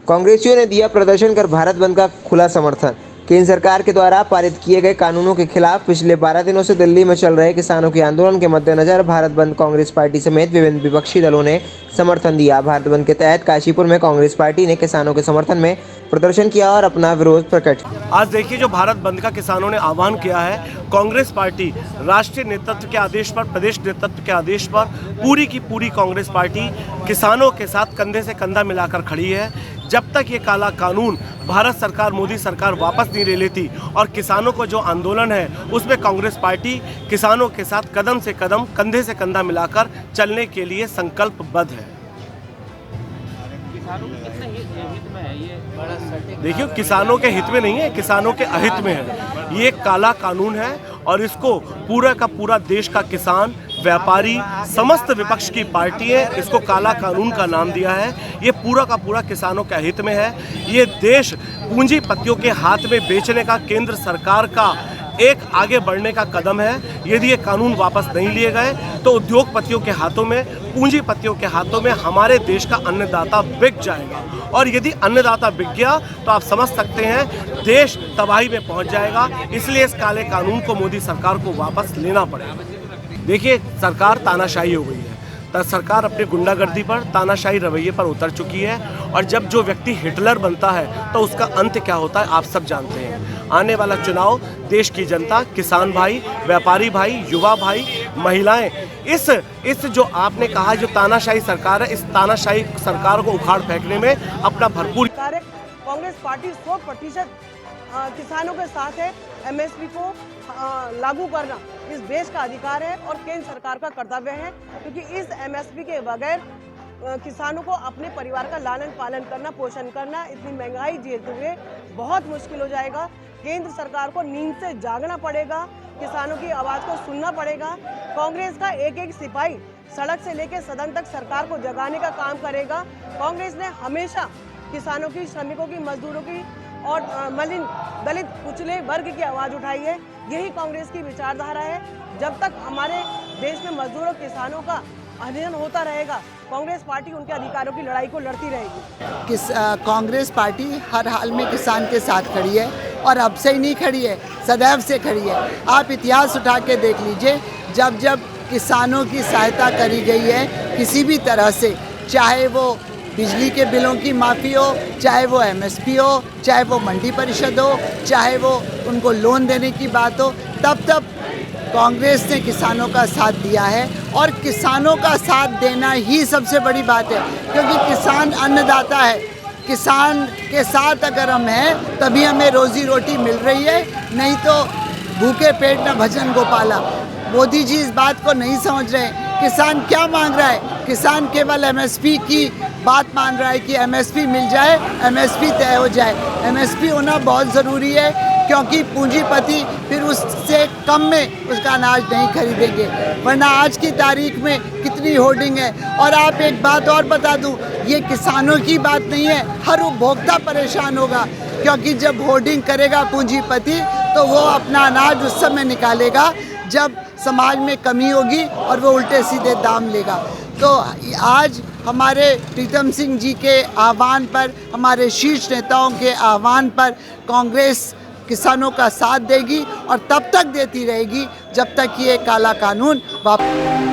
कांग्रेसियों ने दिया प्रदर्शन कर भारत बंद का खुला समर्थन। केंद्र सरकार के द्वारा पारित किए गए कानूनों के खिलाफ पिछले 12 दिनों से दिल्ली में चल रहे किसानों के आंदोलन के मद्देनजर भारत बंद कांग्रेस पार्टी समेत विभिन्न विपक्षी दलों ने समर्थन दिया। भारत बंद के तहत काशीपुर में कांग्रेस पार्टी ने किसानों के समर्थन में प्रदर्शन किया और अपना विरोध प्रकट किया। आज देखिए, जो भारत बंद का किसानों ने आह्वान किया है, कांग्रेस पार्टी राष्ट्रीय नेतृत्व के आदेश पर, प्रदेश नेतृत्व के आदेश पर पूरी की पूरी कांग्रेस पार्टी किसानों के साथ कंधे से कंधा मिलाकर खड़ी है। जब तक ये काला कानून भारत सरकार, मोदी सरकार वापस नहीं ले लेती और किसानों को जो आंदोलन है उसमें कांग्रेस पार्टी किसानों के साथ कदम से कदम, कंधे से कंधा मिलाकर चलने के लिए संकल्पबद्ध है। देखिए, किसानों के हित में नहीं है, किसानों के अहित में है। ये काला कानून है और इसको पूरा का पूरा देश का किसान, व्यापारी, समस्त विपक्ष की पार्टी है इसको काला कानून का नाम दिया है। ये पूरा का पूरा किसानों के हित में है। ये देश पूंजीपतियों के हाथ में बेचने का केंद्र सरकार का एक आगे बढ़ने का कदम है। यदि ये कानून वापस नहीं लिए गए तो उद्योगपतियों के हाथों में, पूंजीपतियों के हाथों में हमारे देश का अन्नदाता बिक जाएगा और यदि अन्नदाता बिक गया तो आप समझ सकते हैं देश तबाही में पहुंच जाएगा। इसलिए इस काले कानून को मोदी सरकार को वापस लेना पड़ेगा। देखिए, सरकार तानाशाही हो गई है। सरकार अपनी गुंडागर्दी पर, तानाशाही रवैये पर उतर चुकी है और जब जो व्यक्ति हिटलर बनता है तो उसका अंत क्या होता है आप सब जानते हैं। आने वाला चुनाव देश की जनता, किसान भाई, व्यापारी भाई, युवा भाई, महिलाएं इस जो आपने कहा जो तानाशाही सरकार है, इस तानाशाही सरकार को उखाड़ फेंकने में अपना भरपूर। कांग्रेस पार्टी 100% किसानों के साथ है। एमएसपी को लागू करना इस देश का अधिकार है और केंद्र सरकार का कर्तव्य है, क्योंकि इस एमएसपी के बगैर किसानों को अपने परिवार का लालन पालन करना, पोषण करना, इतनी महंगाई झेलते हुए बहुत मुश्किल हो जाएगा। केंद्र सरकार को नींद से जागना पड़ेगा, किसानों की आवाज़ को सुनना पड़ेगा। कांग्रेस का एक एक सिपाही सड़क से लेकर सदन तक सरकार को जगाने का काम करेगा। कांग्रेस ने हमेशा किसानों की, श्रमिकों की, मजदूरों की और मलिन, दलित, कुचले वर्ग की आवाज़ उठाई है। यही कांग्रेस की विचारधारा है। जब तक हमारे देश में मजदूरों, किसानों का अध्ययन होता रहेगा, कांग्रेस पार्टी उनके अधिकारों की लड़ाई को लड़ती रहेगी। कांग्रेस पार्टी हर हाल में किसान के साथ खड़ी है और अब से ही नहीं खड़ी है, सदैव से खड़ी है। आप इतिहास उठा के देख लीजिए, जब जब किसानों की सहायता करी गई है किसी भी तरह से, चाहे वो बिजली के बिलों की माफ़ी हो, चाहे वो एमएसपी हो, चाहे वो मंडी परिषद हो, चाहे वो उनको लोन देने की बात हो, तब कांग्रेस ने किसानों का साथ दिया है। और किसानों का साथ देना ही सबसे बड़ी बात है, क्योंकि किसान अन्नदाता है। किसान के साथ अगर हम हैं तभी हमें रोज़ी रोटी मिल रही है, नहीं तो भूखे पेट न भजन गोपाला। मोदी जी इस बात को नहीं समझ रहे हैं। किसान क्या मांग रहा है? किसान केवल एमएसपी की बात मान रहा है कि एमएसपी मिल जाए, एमएसपी तय हो जाए। एमएसपी होना बहुत ज़रूरी है, क्योंकि पूंजीपति फिर उससे कम में उसका अनाज नहीं खरीदेंगे। वरना आज की तारीख में कितनी होर्डिंग है। और आप एक बात और बता दूं, ये किसानों की बात नहीं है, हर उपभोक्ता परेशान होगा, क्योंकि जब होर्डिंग करेगा पूंजीपति तो वो अपना अनाज उस समय निकालेगा जब समाज में कमी होगी और वो उल्टे सीधे दाम लेगा। तो आज हमारे प्रीतम सिंह जी के आह्वान पर, हमारे शीर्ष नेताओं के आह्वान पर कांग्रेस किसानों का साथ देगी और तब तक देती रहेगी जब तक ये काला कानून वापस